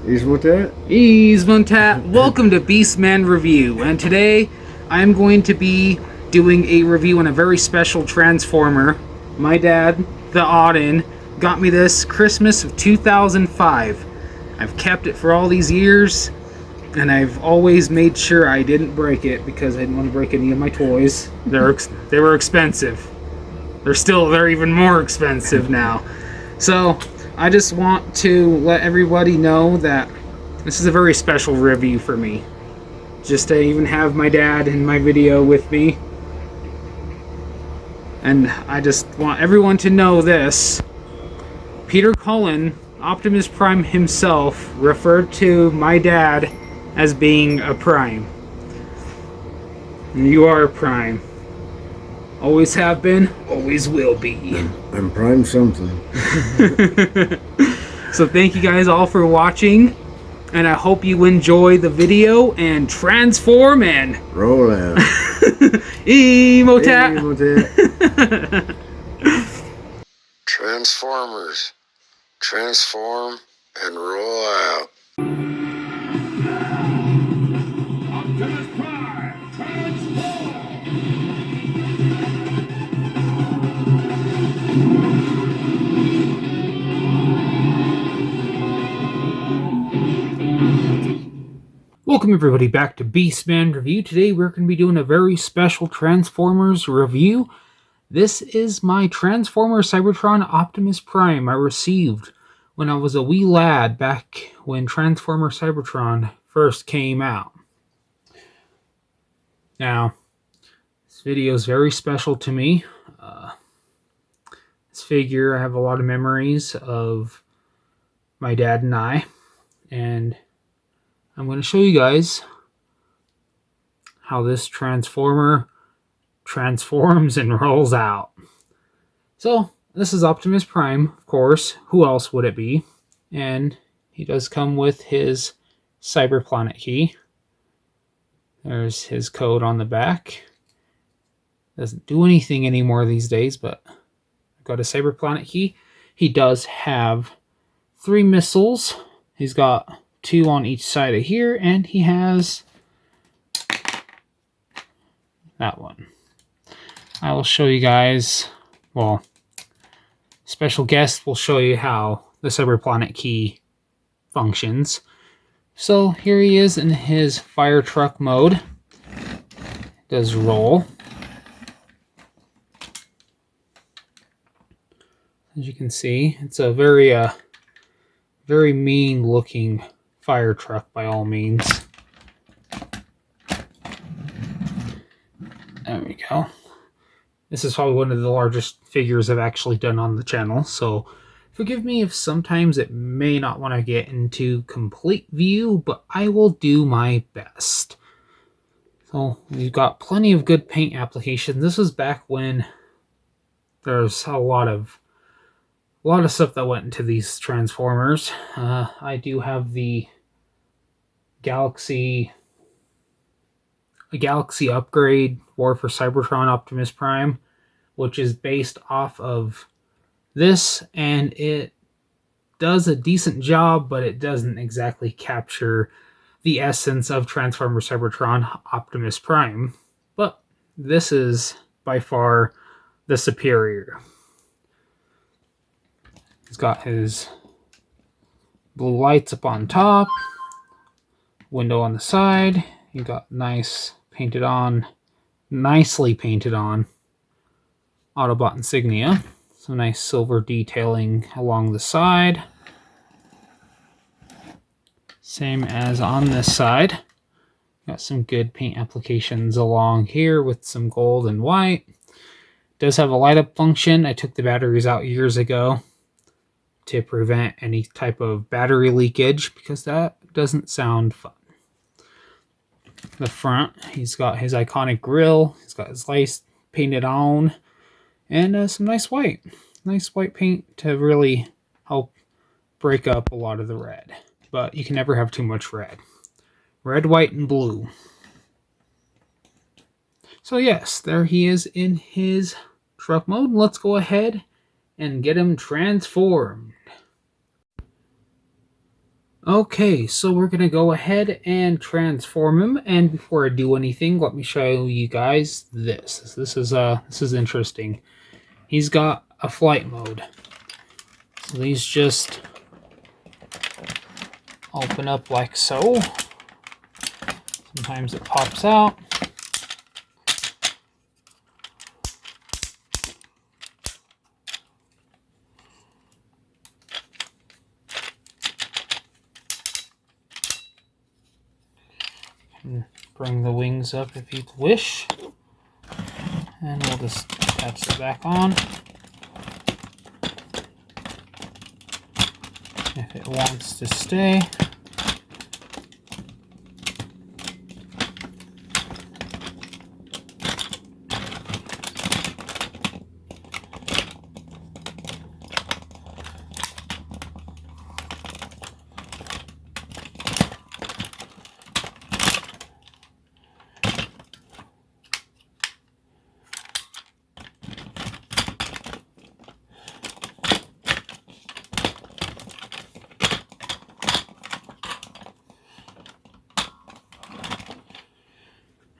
Emotat? Emotat. Welcome to Beastman Review, and today I'm going to be doing a review on a very special Transformer. My dad, the Oden, got me this Christmas of 2005. I've kept it for all these years, and I've always made sure I didn't break it because I didn't want to break any of my toys. They were expensive. They're even more expensive now. So I just want to let everybody know that this is a very special review for me. Just to even have my dad in my video with me. And I just want everyone to know this. Peter Cullen, Optimus Prime himself, referred to my dad as being a Prime. You are a Prime. Always have been, always will be. I'm Prime something. So thank you guys all for watching, and I hope you enjoy the video and transform and roll out. Emotat. Transformers, transform and roll out. Optimus Prime, transform! Welcome everybody back to Beastman Review. Today we're going to be doing a very special Transformers review. This is my Transformer Cybertron Optimus Prime I received when I was a wee lad back when Transformer Cybertron first came out. Now, this video is very special to me. This figure, I have a lot of memories of my dad and I, and I'm going to show you guys how this Transformer transforms and rolls out. So, this is Optimus Prime, of course. Who else would it be? And he does come with his Cyberplanet key. There's his code on the back. Doesn't do anything anymore these days, but I've got a Cyberplanet key. He does have 3 missiles. He's got 2 on each side of here, and he has that one. I will show you guys, well, special guest will show you how the Cyberplanet key functions. So here he is in his fire truck mode. Does roll. As you can see, it's a very mean looking fire truck by all means. There we go. This is probably one of the largest figures I've actually done on the channel, so forgive me if sometimes it may not want to get into complete view, but I will do my best. So we've got plenty of good paint application. This was back when there's a lot of stuff that went into these Transformers. I do have the Galaxy upgrade War for Cybertron Optimus Prime, which is based off of this, and it does a decent job, but it doesn't exactly capture the essence of Transformer Cybertron Optimus Prime. But this is by far the superior. He's got his blue lights up on top, window on the side. You got nicely painted on Autobot insignia. Some nice silver detailing along the side. Same as on this side. Got some good paint applications along here with some gold and white. Does have a light up function. I took the batteries out years ago to prevent any type of battery leakage because that doesn't sound fun. The front, he's got his iconic grille. He's got his lights painted on, and some nice white paint to really help break up a lot of the red. But you can never have too much red. Red, white, and blue. So yes, there he is in his truck mode. Let's go ahead and get him transformed. Okay, so we're gonna go ahead and transform him, and before I do anything, let me show you guys this. This is interesting. He's got a flight mode. So these just open up like so. Sometimes it pops out. And bring the wings up if you wish. And we'll just attach it back on. If it wants to stay.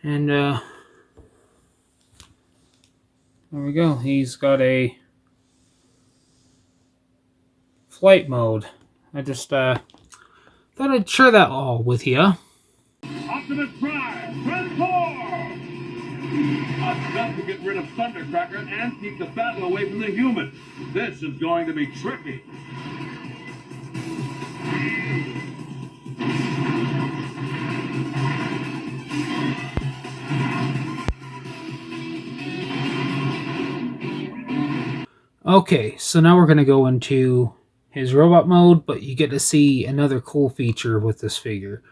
And there we go. He's got a flight mode. I just thought I'd share that all with you. Optimus Prime, transform! I've got to get rid of Thundercracker and keep the battle away from the humans. This is going to be tricky. Okay, so now we're going to go into his robot mode, but you get to see another cool feature with this figure.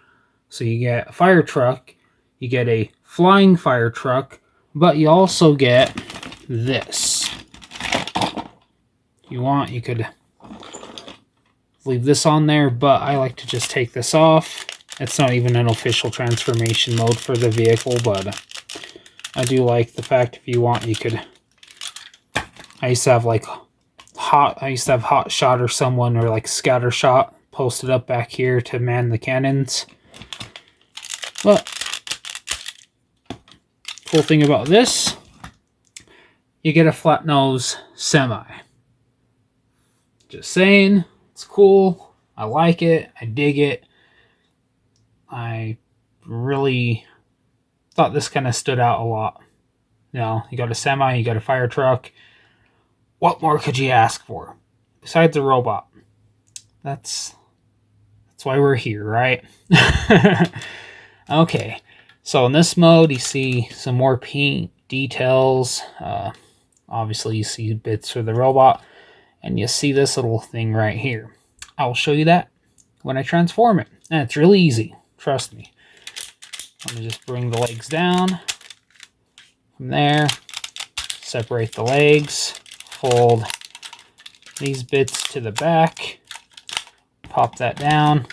So you get a fire truck, you get a flying fire truck, but you also get this. If you want, you could leave this on there, but I like to just take this off. It's not even an official transformation mode for the vehicle, but I do like the fact if you want, you could... I used to have hot shot or someone, or like scatter shot posted up back here to man the cannons. But cool thing about this, you get a flat nose semi. Just saying, it's cool. I like it. I dig it. I really thought this kind of stood out a lot. You know, you got a semi, you got a fire truck. What more could you ask for? Besides a robot. That's why we're here, right? Okay, so in this mode, you see some more paint details. Obviously, you see bits for the robot, and you see this little thing right here. I will show you that when I transform it, and it's really easy. Trust me. I'm gonna just bring the legs down from there, separate the legs, fold these bits to the back, pop that down,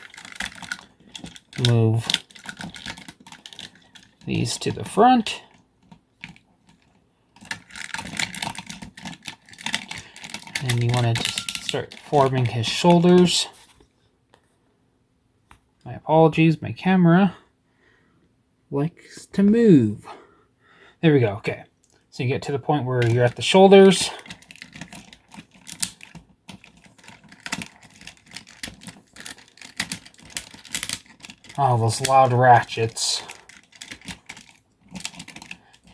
move these to the front, and you want to just start forming his shoulders. My apologies, my camera likes to move. There we go, okay. So you get to the point where you're at the shoulders. Oh, those loud ratchets.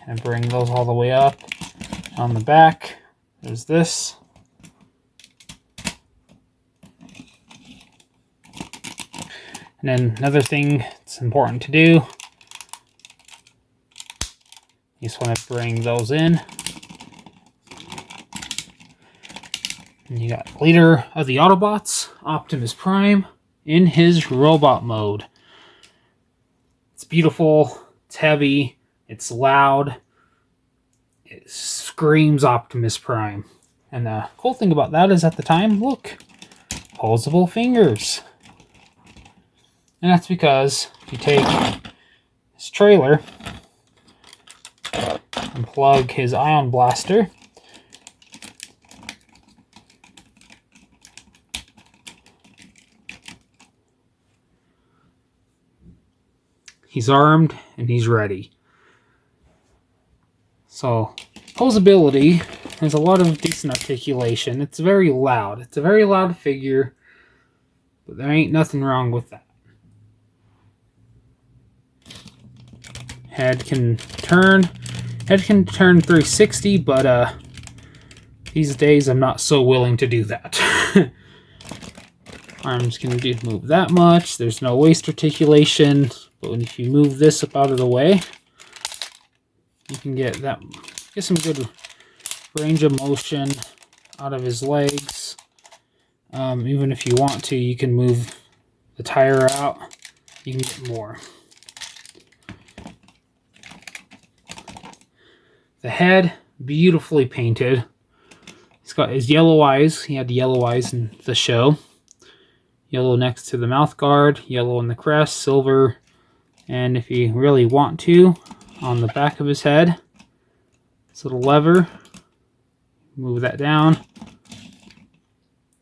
And bring those all the way up. On the back, there's this. And then another thing that's important to do, you just want to bring those in. And you got leader of the Autobots, Optimus Prime, in his robot mode. It's beautiful, it's heavy, it's loud, it screams Optimus Prime. And the cool thing about that is at the time, look, posable fingers. And that's because if you take his trailer and plug his ion blaster, he's armed, and he's ready. So, posability has a lot of decent articulation. It's very loud. It's a very loud figure, but there ain't nothing wrong with that. Head can turn 360, but these days I'm not so willing to do that. Arms can move that much. There's no waist articulation, but if you move this up out of the way, you can get some good range of motion out of his legs. Even if you want to, you can move the tire out. You can get more. The head, beautifully painted. He's got his yellow eyes. He had yellow eyes in the show. Yellow next to the mouth guard, yellow in the crest, silver, and if you really want to, on the back of his head, this little lever, move that down,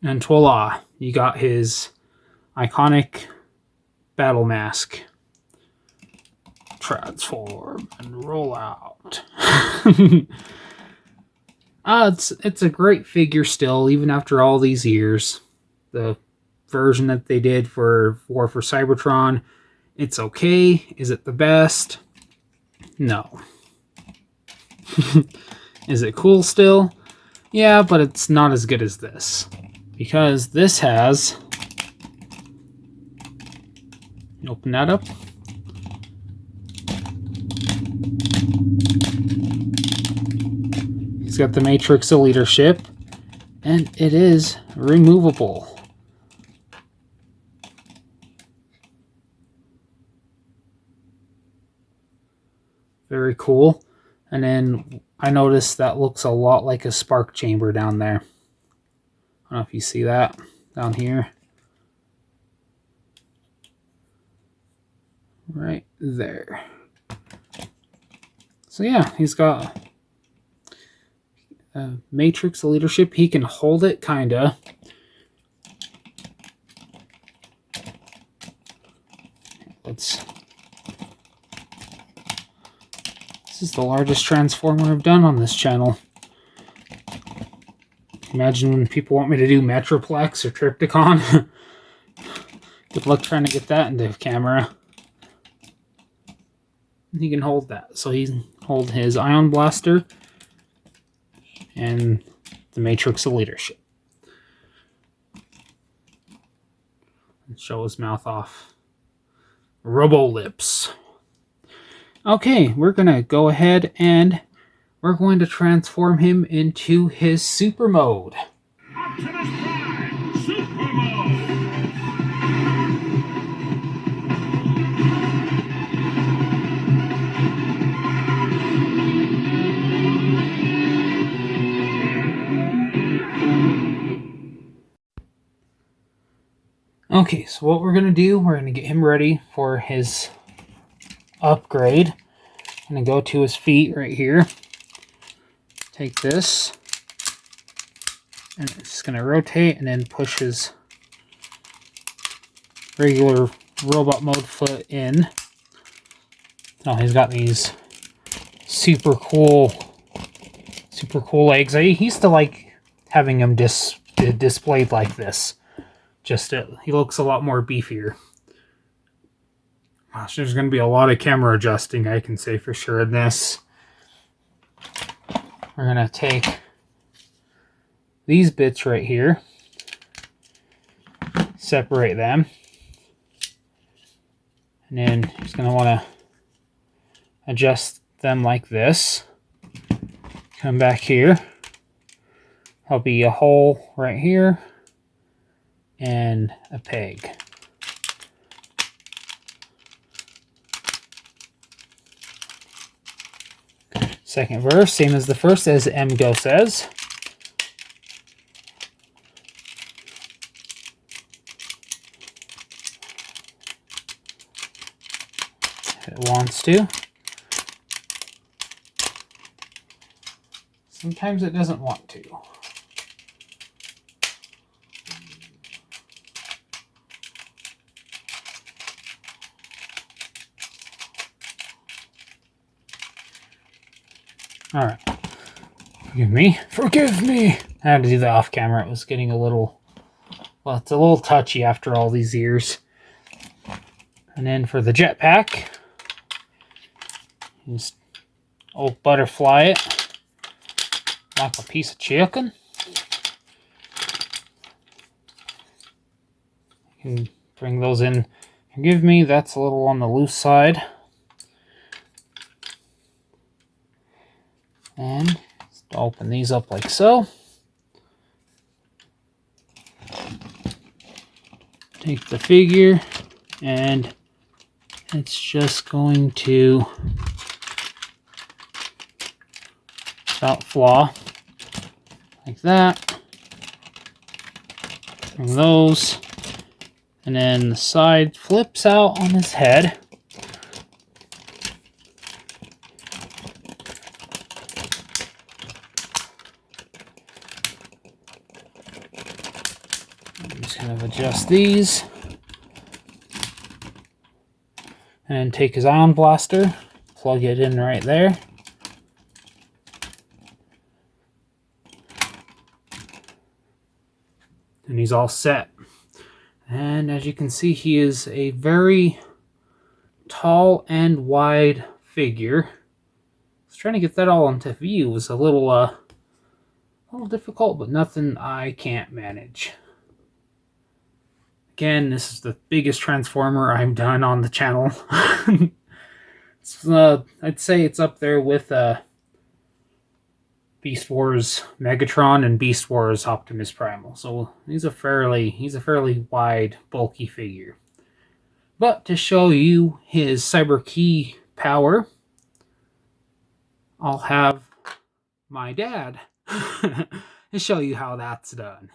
and voila, you got his iconic battle mask. Transform and roll out. It's a great figure still, even after all these years. The version that they did for War for Cybertron, it's okay. Is it the best? No. Is it cool still? Yeah, but it's not as good as this. Because this has... Open that up. He's got the Matrix of Leadership, and it is removable. Very cool. And then I noticed that looks a lot like a spark chamber down there. I don't know if you see that down here. Right there. So yeah, he's got a Matrix of Leadership. He can hold it, kinda. This is the largest Transformer I've done on this channel. Imagine when people want me to do Metroplex or Triptychon. Good luck trying to get that into camera. He can hold that. So he can hold his Ion Blaster and the Matrix of Leadership. And show his mouth off. Robo Lips. Okay, we're going to go ahead and we're going to transform him into his super mode. Optimus Prime, Super Mode! Okay, so what we're going to do, we're going to get him ready for his upgrade. I'm going to go to his feet right here. Take this. And it's just going to rotate and then push his regular robot mode foot in. Oh, he's got these super cool legs. I used to like having him displayed like this. He looks a lot more beefier. Gosh, there's going to be a lot of camera adjusting, I can say for sure in this. We're going to take these bits right here, separate them, and then you're just going to want to adjust them like this. Come back here. There'll be a hole right here and a peg. Second verse, same as the first, as MGO says. If it wants to. Sometimes it doesn't want to. Alright. Forgive me. Forgive me! I had to do that off camera. It was getting a little... Well, it's a little touchy after all these years. And then for the jetpack, just butterfly it like a piece of chicken. You can bring those in. Forgive me, that's a little on the loose side. And just open these up like so. Take the figure, and it's just going to about flaw like that. Bring those, and then the side flips out on his head. Kind of adjust these and take his ion blaster, plug it in right there, and he's all set. And as you can see, he is a very tall and wide figure. Just trying to get that all into view was a little difficult, but nothing I can't manage. Again, this is the biggest Transformer I've done on the channel. I'd say it's up there with Beast Wars Megatron and Beast Wars Optimus Primal. So he's a fairly wide, bulky figure. But to show you his Cyber Key power, I'll have my dad to show you how that's done.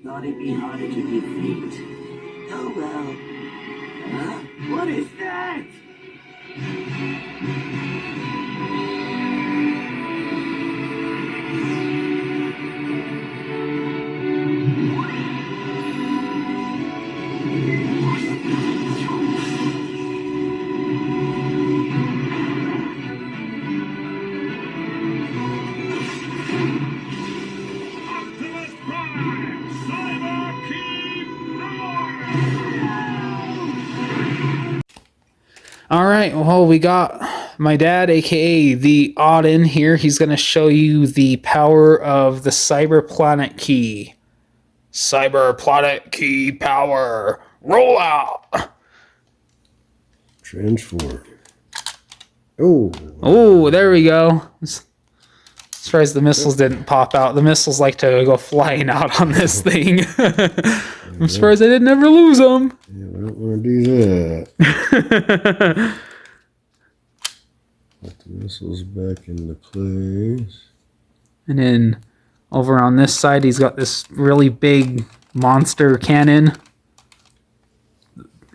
Thought it'd be harder to defeat. Oh well. Huh? What is that? Optimus Prime! Cyber Key Power! Alright, well, we got my dad, aka the Oden, here. He's going to show you the power of the Cyber Planet Key. Cyber Planet Key power. Roll out! Transform. Oh. Oh, there we go. Surprised the missiles didn't pop out. The missiles like to go flying out on this thing. I'm surprised I didn't ever lose them. Yeah, we don't want to do that. Put the missiles back into place. And then over on this side, he's got this really big monster cannon,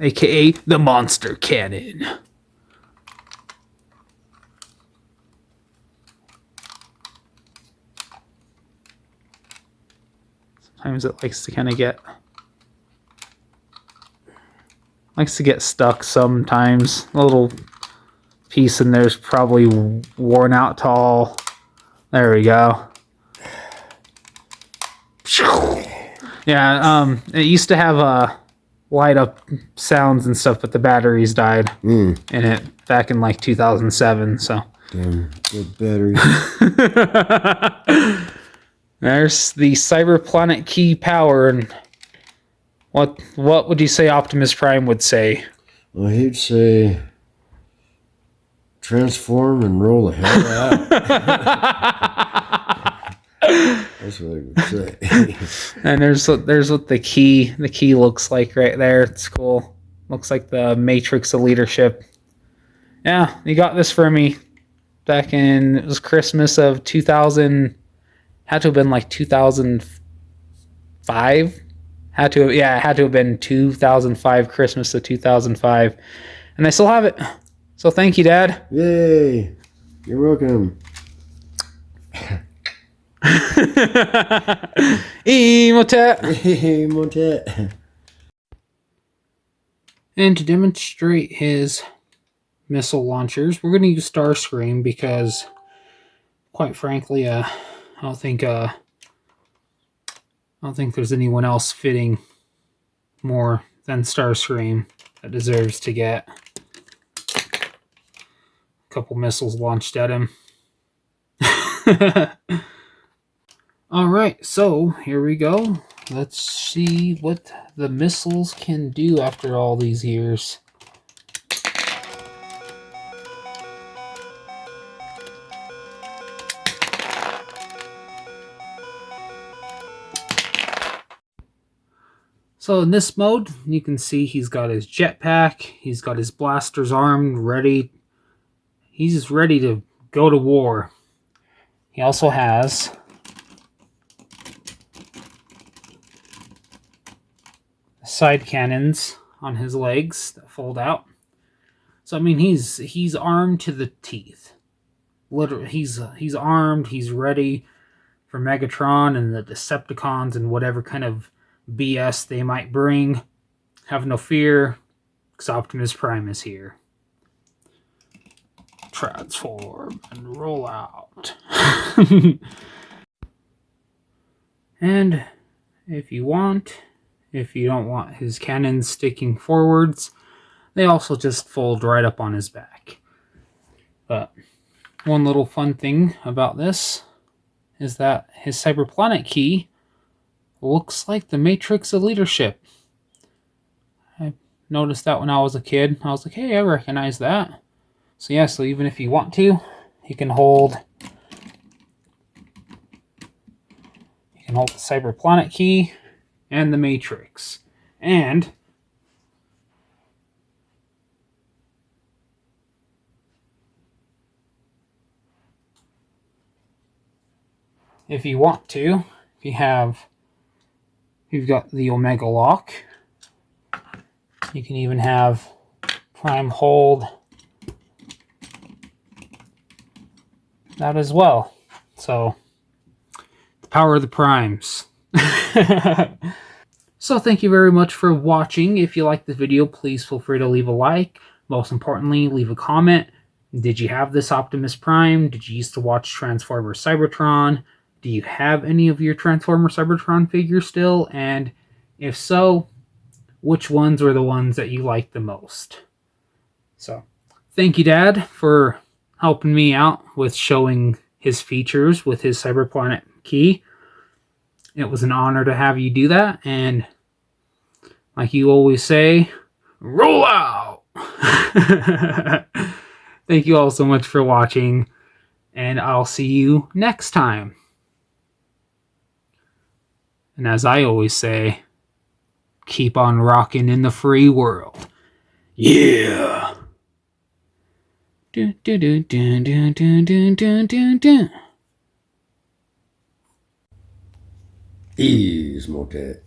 aka the Monster Cannon. Sometimes it likes to kind of get stuck sometimes. A little piece in there's probably worn out tall. There we go. Yeah, it used to have light up sounds and stuff, but the batteries died in it back in like 2007. So Damn good batteries. there's the Cyber Planet Key power, and what would you say Optimus Prime would say? Well, he'd say, transform and roll the hell out. That's what I would say. And there's what the key looks like right there. It's cool. Looks like the matrix of leadership. Yeah, you got this for me back in, it was Christmas of 2000. Had to have been like 2005. Had to have been 2005, Christmas of 2005. And I still have it. So thank you, Dad. Yay. You're welcome. Emotat. Emotat. And to demonstrate his missile launchers. We're going to use Starscream because, quite frankly, I don't think there's anyone else fitting more than Starscream that deserves to get a couple missiles launched at him. Alright, so here we go. Let's see what the missiles can do after all these years. So in this mode, you can see he's got his jetpack, he's got his blasters armed, ready. He's ready to go to war. He also has side cannons on his legs that fold out. So I mean, he's armed to the teeth. Literally, he's armed. He's ready for Megatron and the Decepticons and whatever kind of BS they might bring. Have no fear, because Optimus Prime is here. Transform and roll out. And if you don't want his cannons sticking forwards, they also just fold right up on his back. But one little fun thing about this is that his Cyberplanet key looks like the Matrix of Leadership. I noticed that when I was a kid. I was like, hey, I recognize that. So yeah, so even if you want to, you can hold the Cyberplanet key and the Matrix. And if you want to, you've got the Omega Lock. You can even have Prime hold that as well. So, the power of the Primes. So thank you very much for watching. If you liked the video, please feel free to leave a like. Most importantly, leave a comment. Did you have this Optimus Prime? Did you used to watch Transformers Cybertron? Do you have any of your Transformer Cybertron figures still? And if so, which ones were the ones that you liked the most? So, thank you, Dad, for helping me out with showing his features with his Cyberplanet key. It was an honor to have you do that, and like you always say, roll out! Thank you all so much for watching, and I'll see you next time. And as I always say, keep on rocking in the free world. Yeah! Ease, Emotat.